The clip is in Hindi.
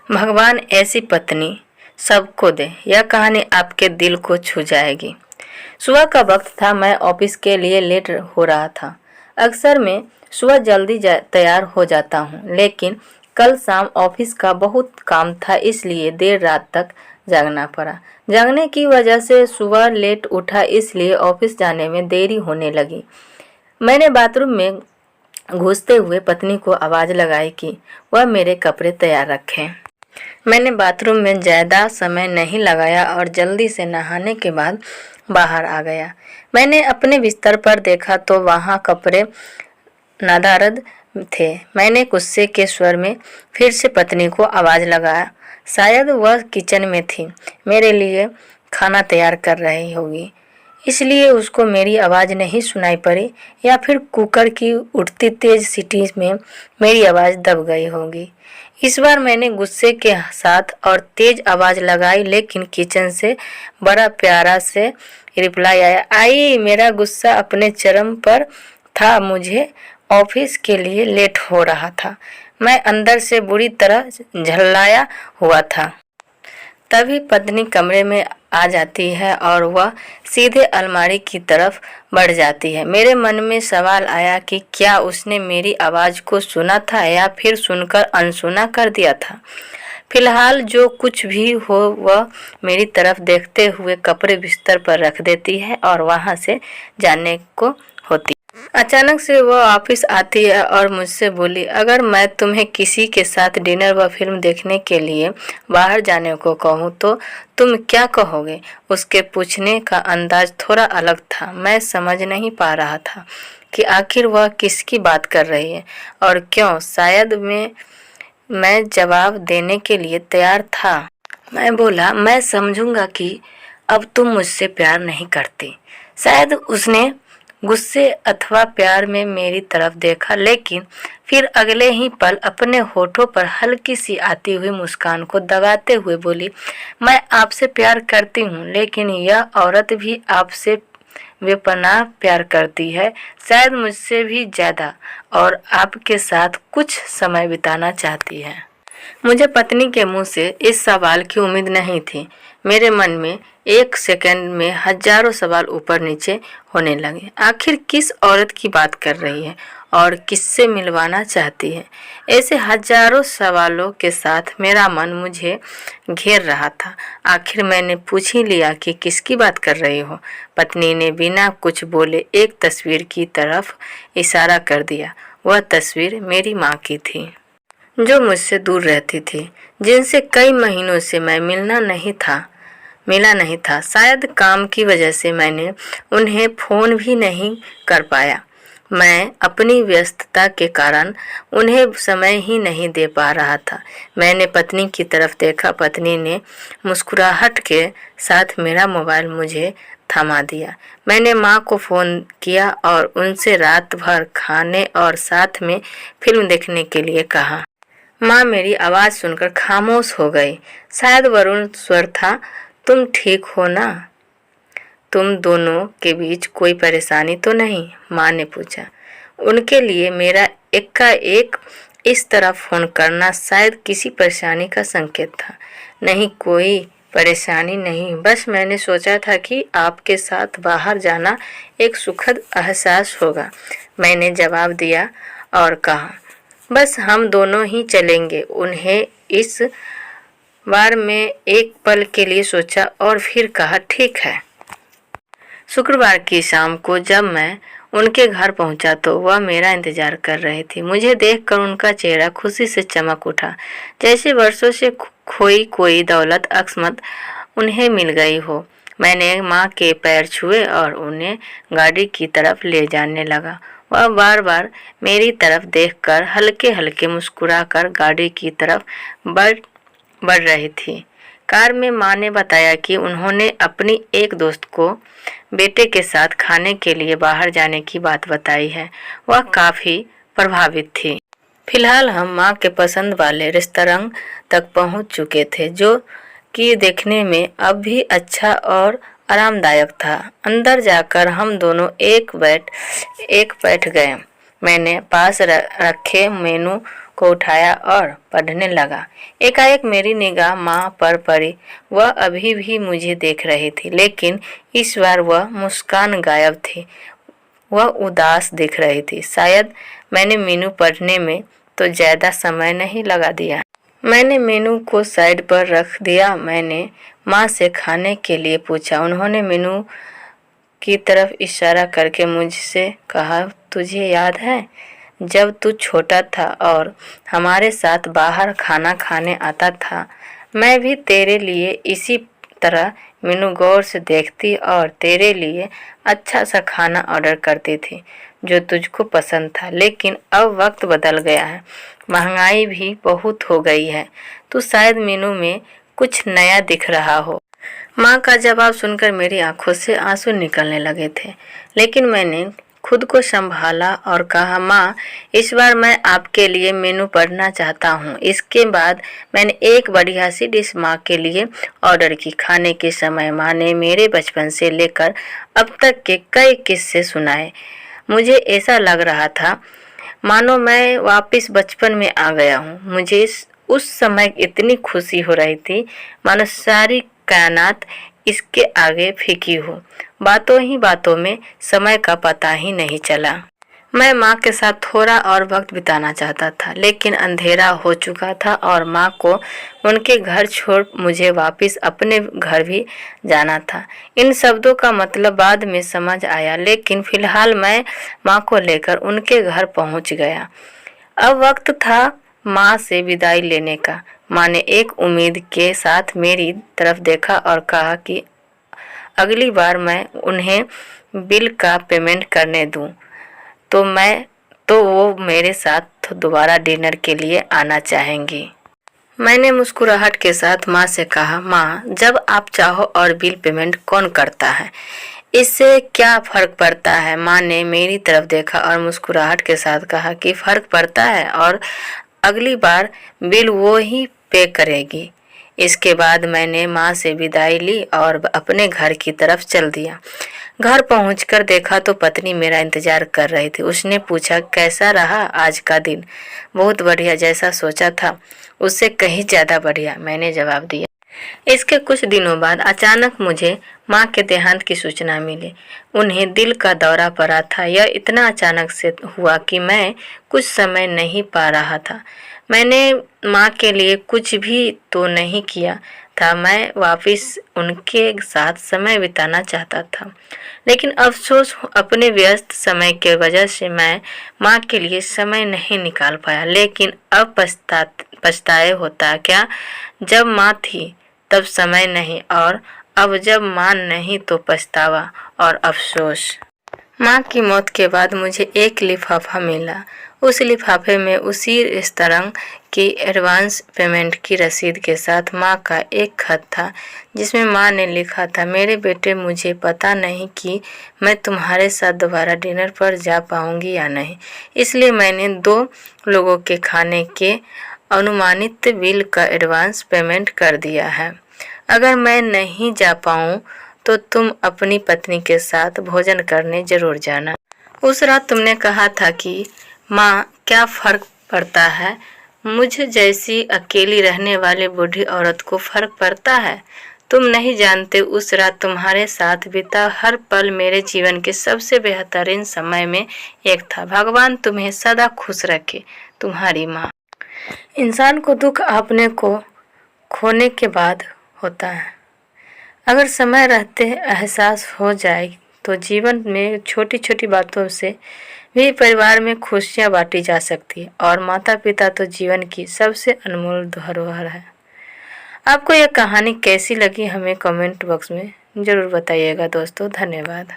भगवान ऐसी पत्नी सबको दे। यह कहानी आपके दिल को छू जाएगी। सुबह का वक्त था। मैं ऑफिस के लिए लेट हो रहा था। अक्सर मैं सुबह जल्दी तैयार हो जाता हूँ, लेकिन कल शाम ऑफिस का बहुत काम था, इसलिए देर रात तक जागना पड़ा। जागने की वजह से सुबह लेट उठा, इसलिए ऑफिस जाने में देरी होने लगी। मैंने बाथरूम में घुसते हुए पत्नी को आवाज़ लगाई कि वह मेरे कपड़े तैयार रखें। मैंने बाथरूम में ज़्यादा समय नहीं लगाया और जल्दी से नहाने के बाद बाहर आ गया। मैंने अपने बिस्तर पर देखा तो वहाँ कपड़े नदारद थे। मैंने गुस्से के स्वर में फिर से पत्नी को आवाज़ लगाया। शायद वह किचन में थी, मेरे लिए खाना तैयार कर रही होगी, इसलिए उसको मेरी आवाज़ नहीं सुनाई पड़ी, या फिर कुकर की उठती तेज सीटी में मेरी आवाज़ दब गई होगी। इस बार मैंने गुस्से के साथ और तेज आवाज़ लगाई, लेकिन किचन से बड़ा प्यारा से रिप्लाई आया। आई, मेरा गुस्सा अपने चरम पर था। मुझे ऑफिस के लिए लेट हो रहा था। मैं अंदर से बुरी तरह झल्लाया हुआ था। तभी पत्नी कमरे में आ जाती है और वह सीधे अलमारी की तरफ बढ़ जाती है। मेरे मन में सवाल आया कि क्या उसने मेरी आवाज़ को सुना था या फिर सुनकर अनसुना कर दिया था। फिलहाल जो कुछ भी हो, वह मेरी तरफ देखते हुए कपड़े बिस्तर पर रख देती है और वहां से जाने को होती। अचानक से वह ऑफिस आती है और मुझसे बोली, अगर मैं तुम्हें किसी के साथ डिनर व फिल्म देखने के लिए बाहर जाने को कहूँ तो तुम क्या कहोगे? उसके पूछने का अंदाज थोड़ा अलग था। मैं समझ नहीं पा रहा था कि आखिर वह किसकी बात कर रही है और क्यों। शायद मैं जवाब देने के लिए तैयार था। मैं बोला, मैं समझूंगा कि अब तुम मुझसे प्यार नहीं करती। शायद उसने गुस्से अथवा प्यार में मेरी तरफ देखा, लेकिन फिर अगले ही पल अपने होठों पर हल्की सी आती हुई मुस्कान को दबाते हुए बोली, मैं आपसे प्यार करती हूँ, लेकिन यह औरत भी आपसे बेपनाह प्यार करती है, शायद मुझसे भी ज़्यादा, और आपके साथ कुछ समय बिताना चाहती है। मुझे पत्नी के मुंह से इस सवाल की उम्मीद नहीं थी। मेरे मन में एक सेकंड में हजारों सवाल ऊपर नीचे होने लगे। आखिर किस औरत की बात कर रही है और किससे मिलवाना चाहती है? ऐसे हजारों सवालों के साथ मेरा मन मुझे घेर रहा था। आखिर मैंने पूछ ही लिया कि किसकी बात कर रही हो। पत्नी ने बिना कुछ बोले एक तस्वीर की तरफ इशारा कर दिया। वह तस्वीर मेरी माँ की थी, जो मुझसे दूर रहती थी, जिनसे कई महीनों से मैं मिला नहीं था। शायद काम की वजह से मैंने उन्हें फ़ोन भी नहीं कर पाया। मैं अपनी व्यस्तता के कारण उन्हें समय ही नहीं दे पा रहा था। मैंने पत्नी की तरफ देखा। पत्नी ने मुस्कुराहट के साथ मेरा मोबाइल मुझे थमा दिया। मैंने माँ को फ़ोन किया और उनसे रात भर खाने और साथ में फिल्म देखने के लिए कहा। माँ मेरी आवाज़ सुनकर खामोश हो गई। शायद वरुण स्वर था, तुम ठीक हो ना? तुम दोनों के बीच कोई परेशानी तो नहीं? माँ ने पूछा। उनके लिए मेरा एकाएक इस तरह फ़ोन करना शायद किसी परेशानी का संकेत था। नहीं, कोई परेशानी नहीं, बस मैंने सोचा था कि आपके साथ बाहर जाना एक सुखद एहसास होगा। मैंने जवाब दिया और कहा, बस हम दोनों ही चलेंगे। उन्हें इस बार में एक पल के लिए सोचा और फिर कहा, ठीक है। शुक्रवार की शाम को जब मैं उनके घर पहुंचा तो वह मेरा इंतजार कर रही थी। मुझे देखकर उनका चेहरा खुशी से चमक उठा, जैसे वर्षों से खोई कोई दौलत अकस्मात उन्हें मिल गई हो। मैंने माँ के पैर छुए और उन्हें गाड़ी की तरफ ले जाने लगा। वह बार बार मेरी तरफ देखकर हल्के हल्के मुस्कुराकर गाड़ी की तरफ बढ़ रही थी। कार में माँ ने बताया कि उन्होंने अपनी एक दोस्त को बेटे के साथ खाने के लिए बाहर जाने की बात बताई है। वह काफ़ी प्रभावित थी। फिलहाल हम माँ के पसंद वाले रेस्तरां तक पहुँच चुके थे, जो कि देखने में अब भी अच्छा और आरामदायक था। अंदर जाकर हम दोनों एक बैठ गए। मैंने पास रखे मेनू को उठाया और पढ़ने लगा। एकाएक मेरी निगाह माँ पर पड़ी। वह अभी भी मुझे देख रही थी, लेकिन इस बार वह मुस्कान गायब थी। वह उदास दिख रही थी। शायद मैंने मेनू पढ़ने में तो ज़्यादा समय नहीं लगा दिया। मैंने मेनू को साइड पर रख दिया। मैंने माँ से खाने के लिए पूछा। उन्होंने मेनू की तरफ इशारा करके मुझसे कहा, तुझे याद है जब तू छोटा था और हमारे साथ बाहर खाना खाने आता था, मैं भी तेरे लिए इसी तरह मेनू गौर से देखती और तेरे लिए अच्छा सा खाना ऑर्डर करती थी जो तुझको पसंद था। लेकिन अब वक्त बदल गया है, महंगाई भी बहुत हो गई है, तो शायद मेनू में कुछ नया दिख रहा हो। माँ का जवाब सुनकर मेरी आंखों से आंसू निकलने लगे थे, लेकिन मैंने खुद को संभाला और कहा, माँ, इस बार मैं आपके लिए मेनू पढ़ना चाहता हूँ। इसके बाद मैंने एक बढ़िया सी डिश माँ के लिए ऑर्डर की। खाने के समय माँ ने मेरे बचपन से लेकर अब तक के कई किस्से सुनाए। मुझे ऐसा लग रहा था मानो मैं वापस बचपन में आ गया हूँ। मुझे उस समय इतनी खुशी हो रही थी मानो सारी कायनात इसके आगे फीकी हो। बातों ही बातों में समय का पता ही नहीं चला। मैं माँ के साथ थोड़ा और वक्त बिताना चाहता था, लेकिन अंधेरा हो चुका था और माँ को उनके घर छोड़ मुझे वापस अपने घर भी जाना था। इन शब्दों का मतलब बाद में समझ आया, लेकिन फिलहाल मैं माँ को लेकर उनके घर पहुँच गया। अब वक्त था माँ से विदाई लेने का। माँ ने एक उम्मीद के साथ मेरी तरफ देखा और कहा कि अगली बार मैं उन्हें बिल का पेमेंट करने दूं तो वो मेरे साथ दोबारा डिनर के लिए आना चाहेंगी। मैंने मुस्कुराहट के साथ माँ से कहा, माँ, जब आप चाहो और बिल पेमेंट कौन करता है, इससे क्या फर्क पड़ता है। माँ ने मेरी तरफ देखा और मुस्कुराहट के साथ कहा कि फर्क पड़ता है और अगली बार बिल वो ही पे करेगी। इसके बाद मैंने माँ से विदाई ली और अपने घर की तरफ चल दिया। घर पहुंचकर देखा तो पत्नी मेरा इंतजार कर रही थी। उसने पूछा, कैसा रहा आज का दिन। बहुत बढ़िया, जैसा सोचा था उससे कहीं ज़्यादा बढ़िया, मैंने जवाब दिया। इसके कुछ दिनों बाद अचानक मुझे माँ के देहांत की सूचना मिली। उन्हें दिल का दौरा पड़ा था। यह इतना अचानक से हुआ कि मैं कुछ समय नहीं पा रहा था। मैंने माँ के लिए कुछ भी तो नहीं किया था। मैं वापस उनके साथ समय बिताना चाहता था, लेकिन अफसोस अपने व्यस्त समय के वजह से मैं माँ के लिए समय नहीं निकाल पाया। लेकिन अब पछताए होता क्या, जब माँ थी तब समय नहीं, और अब जब माँ नहीं तो पछतावा और अफसोस। माँ की मौत के बाद मुझे एक लिफाफा मिला। उस लिफाफे में उसी रेस्तरां की एडवांस पेमेंट की रसीद के साथ माँ का एक खत था, जिसमें माँ ने लिखा था, मेरे बेटे, मुझे पता नहीं कि मैं तुम्हारे साथ दोबारा डिनर पर जा पाऊंगी या नहीं, इसलिए मैंने 2 लोगों के खाने के अनुमानित बिल का एडवांस पेमेंट कर दिया है। अगर मैं नहीं जा पाऊँ तो तुम अपनी पत्नी के साथ भोजन करने जरूर जाना। उस रात तुमने कहा था कि माँ, क्या फर्क पड़ता है, मुझ जैसी अकेली रहने वाली बूढ़ी औरत को फर्क पड़ता है। तुम नहीं जानते, उस रात तुम्हारे साथ बीता हर पल मेरे जीवन के सबसे बेहतरीन समय में एक था। भगवान तुम्हें सदा खुश रखे, तुम्हारी माँ। इंसान को दुख अपने को खोने के बाद होता है। अगर समय रहते एहसास हो जाए तो जीवन में छोटी छोटी बातों से भी परिवार में खुशियाँ बांटी जा सकती है, और माता पिता तो जीवन की सबसे अनमोल धरोहर है। आपको यह कहानी कैसी लगी हमें कमेंट बॉक्स में ज़रूर बताइएगा दोस्तों। धन्यवाद।